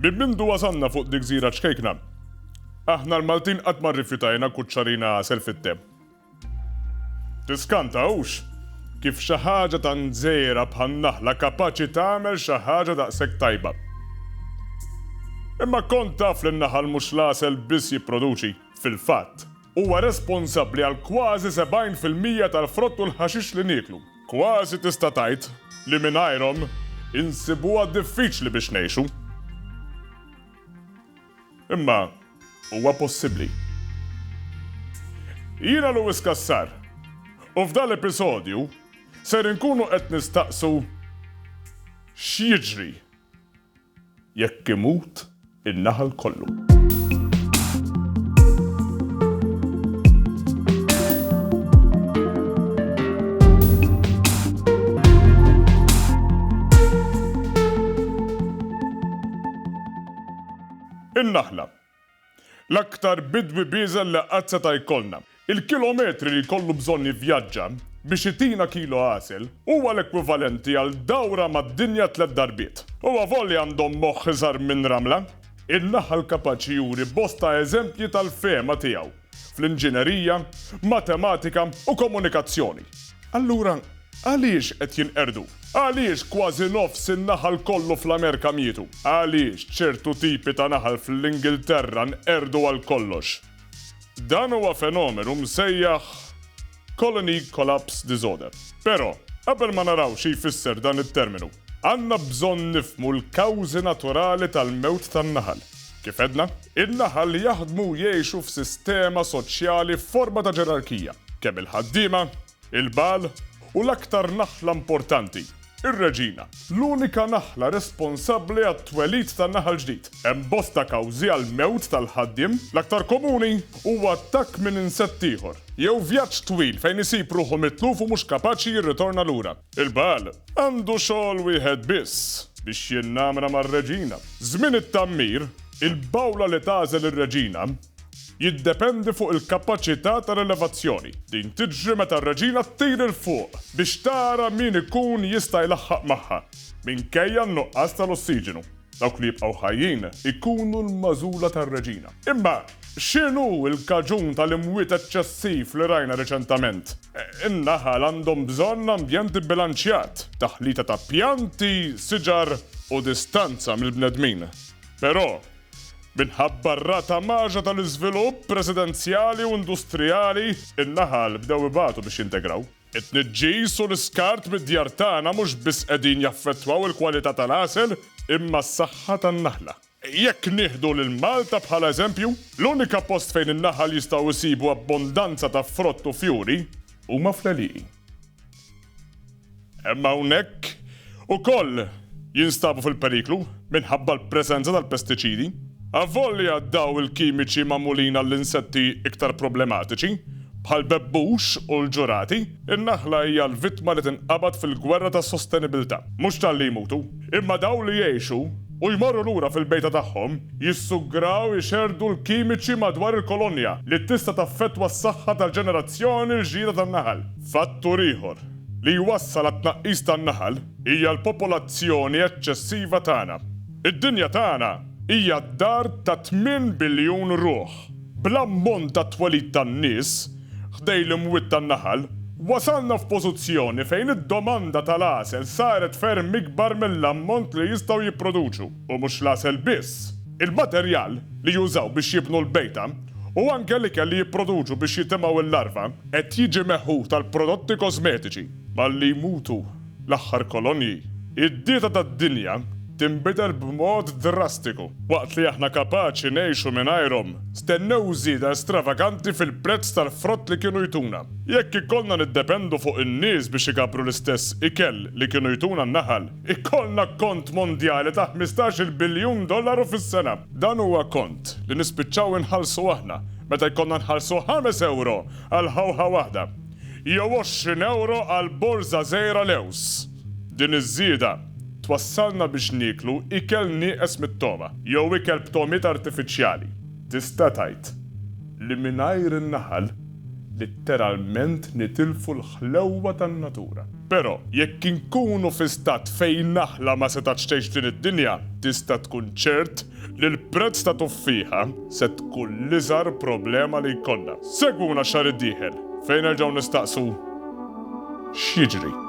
Bibmindu wasanna fuq dik gżira ċkejkna. Aħna l-Maltin qatt ma rrifjutajna kuċċarina għasel fit-teb. Tiskantawx kif xi ħaġa tan żgħira bħal naħla kapaċi tagħmel xi ħaġa daqshekk tajba. Imma kont taf li n-naħal mhux l-għasel biss jipproduċi, fil-fatt, huwa responsabbli għal kważi 70% tal-frott u l-ħaxix li nieklu. Kważi tista' tgħid li mingħajrhom insibuha diffiċli biex ngħixu. Imma huwa possibbli. Jiena Lewis Cassar, u f'dan l-episodju ser inkunu qed nistaqsu x'jiġri jekk imut in-naħal kollu. In-naħla. L-aktar bidwi biżel li qatt seta' jkollna. Il-kilometri li jkollu bżonn jivvjaġġa biex itina kilo għasel huwa l-ekwivalenti għal dawra mad-dinja 3 darbiet. Huwa volli għandhom moħħ iżgħar minn ramla, in-naħal kapaċi juri bosta eżempji tal-fehma tiegħu fl-inġinerija, matematika u komunikazzjoni. Allura, għaliex qed jinqerdu? Għaliex kważi nofs in-naħal kollu fl-Amerika mietu? Għaliex ċertu tipi ta' naħal fl-Ingilterra nqerdu għal kollox? Dan huwa fenomenu msejjaħ Colony Collapse Disorder. Però, qabel ma naraw xi jfisser dan it-terminu, għandna bżonn nifhmu l-kawżi naturali tal-mewt tan-naħal. Kif edna, in-naħal jaħdmu jgħixu f'sistema soċjali f'forma ta' ġerarkija, kemm il-ħaddiema, il-bal u l-aktar naħla importanti, ir-reġina, l-unika naħla responsabbli għat-twelid tan-naħal ġdid. Hemm bosta kawżi għall-mewt tal-ħaddiem, l-aktar komuni huwa attakk minn insett ieħor, jew vjaġġ twil fejn isib ruħu mitluf u mhux kapaċi jirritorna lura. Il-bal għandu xogħol wieħed biss biex jinnamra mar-reġina. Żmien it-tammir, il-bawla li tagħżel ir-reġina jiddependi fuq il-kapaċità ta' rilevazzjoni. Din tiġri meta r-reġina ttir il fuq biex tara min ikun jista' jlaħħaq magħha minkejja n-nuqqas tal-ossiġenu. Dawk li jibqgħu ħajjin ikunu l-magħżula tar-reġina. Imma x'inhu l-kaġun tal-imwiet eċċessiv li rajna reċentament? In-naħal għandhom bżonn ambjent ibbilanċjat, taħlita ta' pjanti, siġar u distanza mill-bnedmin. Però minħabba r-rata maġa tal-iżvilupp residenzjali u industrijali, in-naħal bdew ibatu biex jintegraw. It-tniġġis u l-iskart mid-djar tagħna mhux biss qegħdin jaffettwaw il-kwalità tal-għasel imma s-saħħa tan-naħla. Jekk nieħdu lil Malta bħala eżempju, l-unika post fejn in-naħal jistgħu jsibu abbondanza ta' frott u fjuri huma fl-għelieqi. Imma hawnhekk ukoll jinstabu fil-periklu minħabba l-preżenza tal-pestiċidi. Avolja daw il-kimiċi magħmulin għall-insetti iktar problematiċi, bħal bebbux u l-ġurati, in-naħla hija l-vittma li tinqabad fil-gwerra tas-sostenibilità. Mhux tal-li jmutu, imma daw li jgħixu u jmorru lura fil-bejta tagħhom jissugraw jixerdu l-kimiċi madwar il-kolonja li tista' taffettwa s-saħħa tal-ġenerazzjoni l-ġdida tan-naħal. Fattur ieħor li jwassal għat-tnaqqis tan-naħal hija l-popolazzjoni eċċessiva tagħna. Id-dinja tagħna hija d-dar ta' 8 biljun ruħ. Bl-ammont ta' twelid tan-nies, ħdej l-imwiet tan-naħal, wasalna f'pożizzjoni fejn id-domanda tal-għasel saret ferm ikbar mill-ammont li jistgħu jipproduċu. U mhux l-għasel biss, il-materjal li jużaw biex jibnu l-bejta u anke li kelli jipproduċu biex jitimgħu l-larva qed jiġi meħħud tal-prodotti kosmetiċi malli jmutu l-aħħar kolonji. Id-dieta tad-dinja tinbidel b'mod drastiku. Waqt li aħna kapaċi ngħixu mingħajrhom, stennew żieda stravaganti fil-prezz tal-frott li kienu jtuna. Jekk ikollna niddependu fuq in-nies biex ikabru l-istess ikel li kienu jtuna n-naħal, ikollna kont mondjali ta' $15 biljun fis-sena. Dan huwa kont li nispiċċaw inħallsu aħna meta jkollna nħallsu €5 għal ħawħa waħda, jew €20 għal borża żgħira Lews. Din iż-żieda twassalna biex niklu ikel nieqes mit-toma, jew ikel b'tomiet artifiċjali. Tista' tgħid li mingħajr in-naħal Litteralment nitilfu l-ħlewwa tan-natura. Però jekk inkunu fi stat fejn naħla ma setax tgħix din id-dinja, tista' tkun ċert li l-prezz ta' tuffieħa se tkun l-iżgħar problema li jkollna. Segwuna xahar id-dieħel fejn nerġgħu nistaqsu x'jiġri.